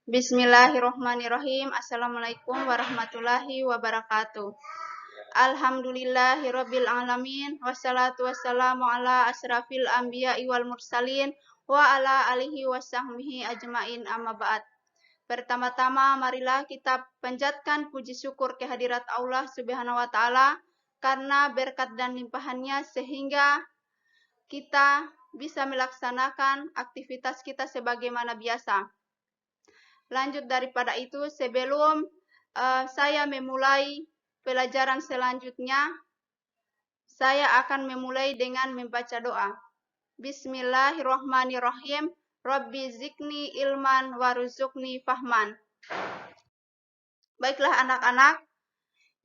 Bismillahirrohmanirrohim. Assalamualaikum warahmatullahi wabarakatuh. Alhamdulillahirabbil alamin. Wassalatu wassalamu ala asrafil anbiya'i wal mursalin wa ala alihi wasahbihi ajmain, amma ba'd. Pertama-tama marilah kita panjatkan puji syukur kehadirat Allah Subhanahu wa taala karena berkat dan limpahannya sehingga kita bisa melaksanakan aktivitas kita sebagaimana biasa. Lanjut daripada itu, sebelum saya memulai pelajaran selanjutnya, saya akan memulai dengan membaca doa. Bismillahirrahmanirrahim. Rabbi zikni ilman warzuqni fahman. Baiklah anak-anak,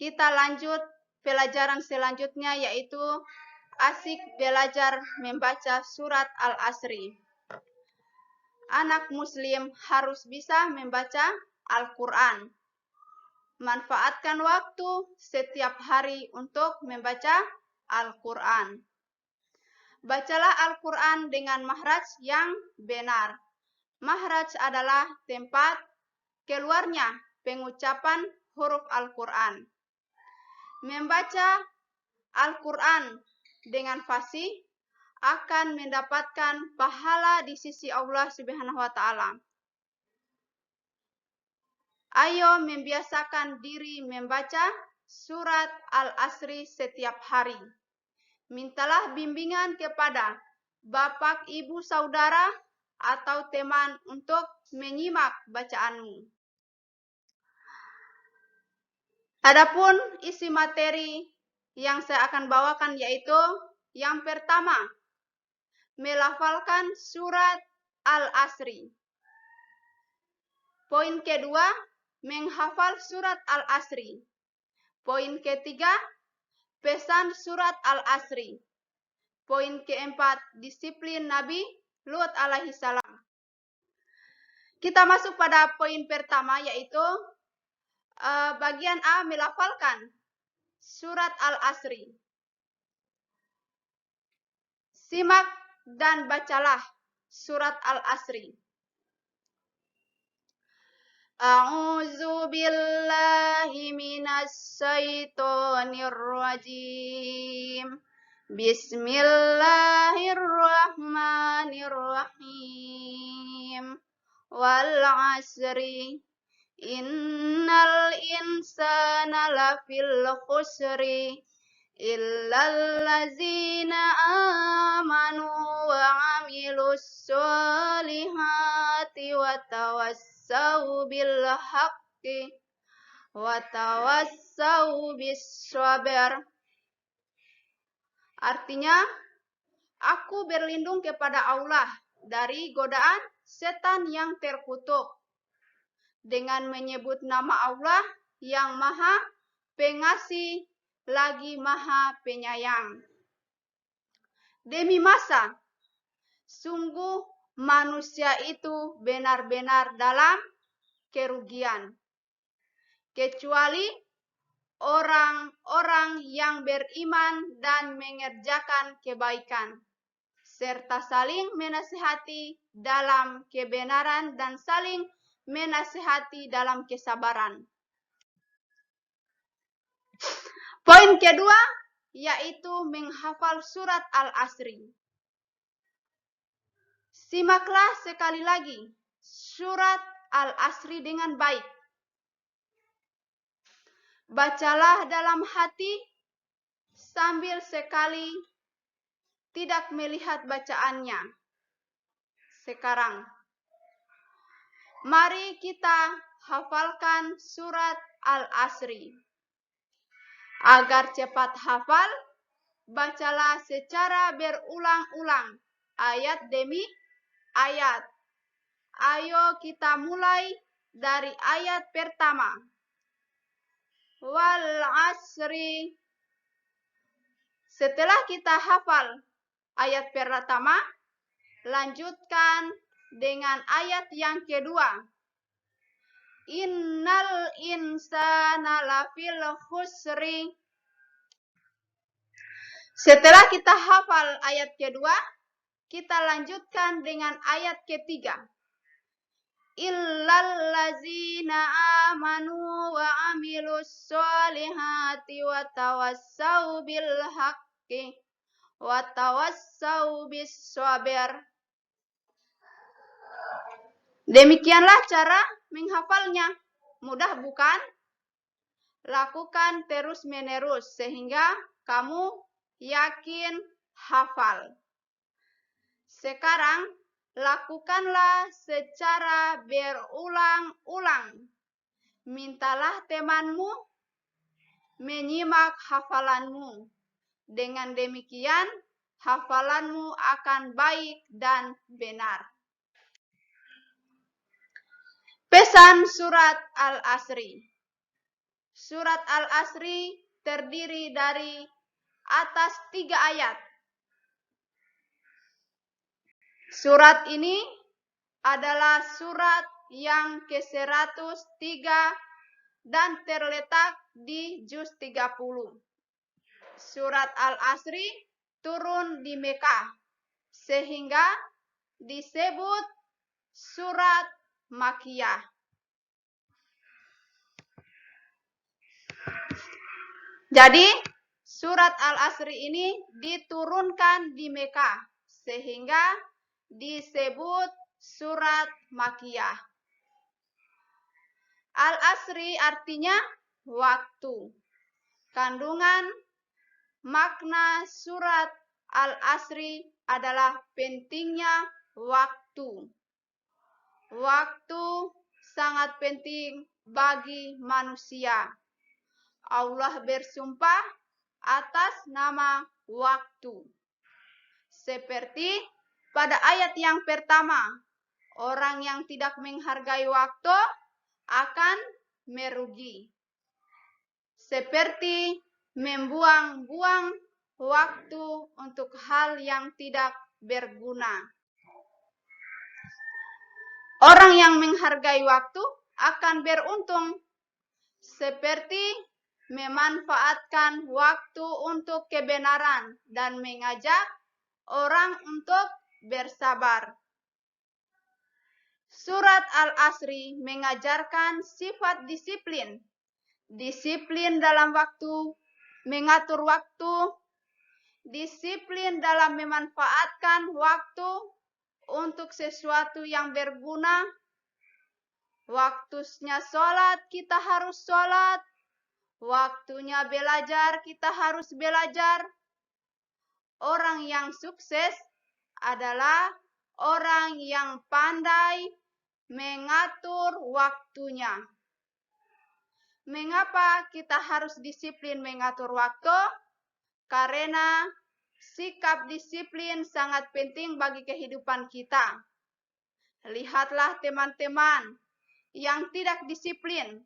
kita lanjut pelajaran selanjutnya, yaitu asik belajar membaca surat Al-Asri. Anak muslim harus bisa membaca Al-Quran. Manfaatkan waktu setiap hari untuk membaca Al-Quran. Bacalah Al-Quran dengan makhraj yang benar. Makhraj adalah tempat keluarnya pengucapan huruf Al-Quran. Membaca Al-Quran dengan fasih akan mendapatkan pahala di sisi Allah Subhanahu wa taala. Ayo membiasakan diri membaca surat Al-Asri setiap hari. Mintalah bimbingan kepada bapak, ibu, saudara, atau teman untuk menyimak bacaanmu. Adapun isi materi yang saya akan bawakan yaitu yang pertama, melafalkan surat Al-Asri. Poin kedua, menghafal surat Al-Asri. Poin ketiga, pesan surat Al-Asri. Poin keempat, disiplin Nabi Lut alaihi salam. Kita masuk pada poin pertama, yaitu bagian A, melafalkan surat Al-Asri. Simak dan bacalah surat Al-Asri. A'udzu billahi minas syaitonir rajim. Bismillahirrahmanirrahim. Wal 'asri innal insana lafil khusri illal ladzina amanu wa 'amilus solihati wa tawassau bil haqqi wa tawassau bis sabr. Artinya, aku berlindung kepada Allah dari godaan setan yang terkutuk dengan menyebut nama Allah yang Maha Pengasih lagi Maha Penyayang. Demi masa, sungguh manusia itu benar-benar dalam kerugian, kecuali orang-orang yang beriman dan mengerjakan kebaikan, serta saling menasihati dalam kebenaran dan saling menasihati dalam kesabaran. Poin kedua, yaitu menghafal surat Al-Asri. Simaklah sekali lagi surat Al-Asri dengan baik. Bacalah dalam hati sambil sekali tidak melihat bacaannya. Sekarang, mari kita hafalkan surat Al-Asri. Agar cepat hafal, bacalah secara berulang-ulang, ayat demi ayat. Ayo kita mulai dari ayat pertama. Wal 'asri. Setelah kita hafal ayat pertama, lanjutkan dengan ayat yang kedua. Innal insana lafil khusri. Setelah kita hafal ayat kedua, kita lanjutkan dengan ayat ketiga. illal ladzina amanu wa amilus solihati wa tawassau bil haqqi wa tawassau bis sabir. Demikianlah cara menghafalnya. Mudah bukan? Lakukan terus-menerus sehingga kamu yakin hafal. Sekarang lakukanlah secara berulang-ulang. Mintalah temanmu menyimak hafalanmu. Dengan demikian, hafalanmu akan baik dan benar. Pesan surat Al-Asri. Surat Al-Asri terdiri dari atas 3 ayat. Surat ini adalah surat yang ke-103 dan terletak di juz 30. Surat Al-Asri turun di Mekah sehingga disebut surat Makkiyah. Jadi surat Al-Asri ini diturunkan di Mekah sehingga disebut surat Makkiyah. Al-Asri artinya waktu. Kandungan makna surat Al-Asri adalah pentingnya waktu. Waktu sangat penting bagi manusia. Allah bersumpah atas nama waktu. Seperti pada ayat yang pertama, orang yang tidak menghargai waktu akan merugi. Seperti membuang-buang waktu untuk hal yang tidak berguna. Orang yang menghargai waktu akan beruntung, seperti memanfaatkan waktu untuk kebenaran dan mengajak orang untuk bersabar. Surat Al-Asri mengajarkan sifat disiplin. Disiplin dalam waktu, mengatur waktu, disiplin dalam memanfaatkan waktu untuk sesuatu yang berguna. Waktunya sholat, kita harus sholat. Waktunya belajar, kita harus belajar. Orang yang sukses adalah orang yang pandai mengatur waktunya. Mengapa kita harus disiplin mengatur waktu? Karena sikap disiplin sangat penting bagi kehidupan kita. Lihatlah teman-teman yang tidak disiplin.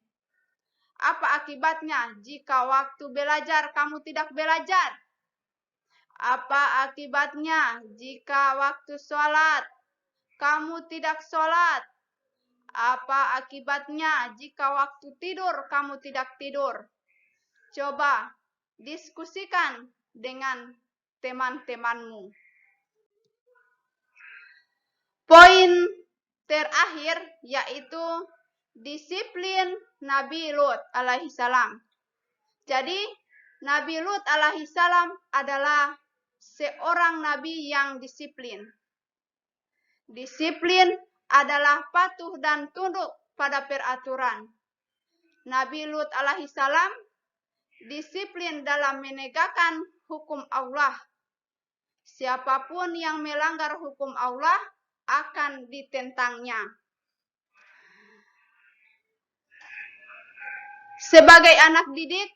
Apa akibatnya jika waktu belajar kamu tidak belajar? Apa akibatnya jika waktu sholat kamu tidak sholat? Apa akibatnya jika waktu tidur kamu tidak tidur? Coba diskusikan dengan teman-temanmu. Poin terakhir yaitu disiplin Nabi Lut alaihissalam. Jadi Nabi Lut alaihissalam adalah seorang nabi yang disiplin. Disiplin adalah patuh dan tunduk pada peraturan. Nabi Lut alaihissalam disiplin dalam menegakkan hukum Allah. Siapapun yang melanggar hukum Allah akan ditentangnya. Sebagai anak didik,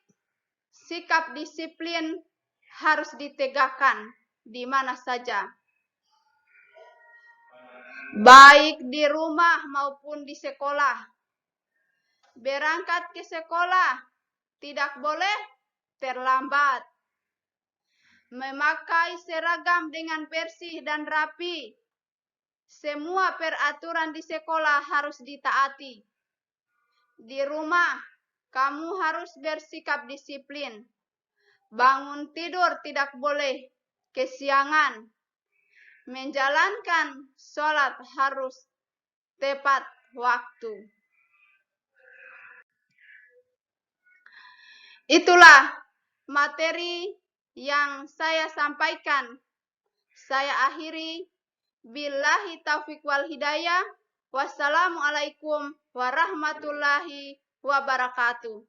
sikap disiplin harus ditegakkan di mana saja. Baik di rumah maupun di sekolah. Berangkat ke sekolah tidak boleh terlambat. Memakai seragam dengan bersih dan rapi. Semua peraturan di sekolah harus ditaati. Di rumah, kamu harus bersikap disiplin. Bangun tidur tidak boleh kesiangan. Menjalankan sholat harus tepat waktu. Itulah materi yang saya sampaikan. Saya akhiri. Billahi taufiq wal hidayah. Wassalamualaikum warahmatullahi wabarakatuh.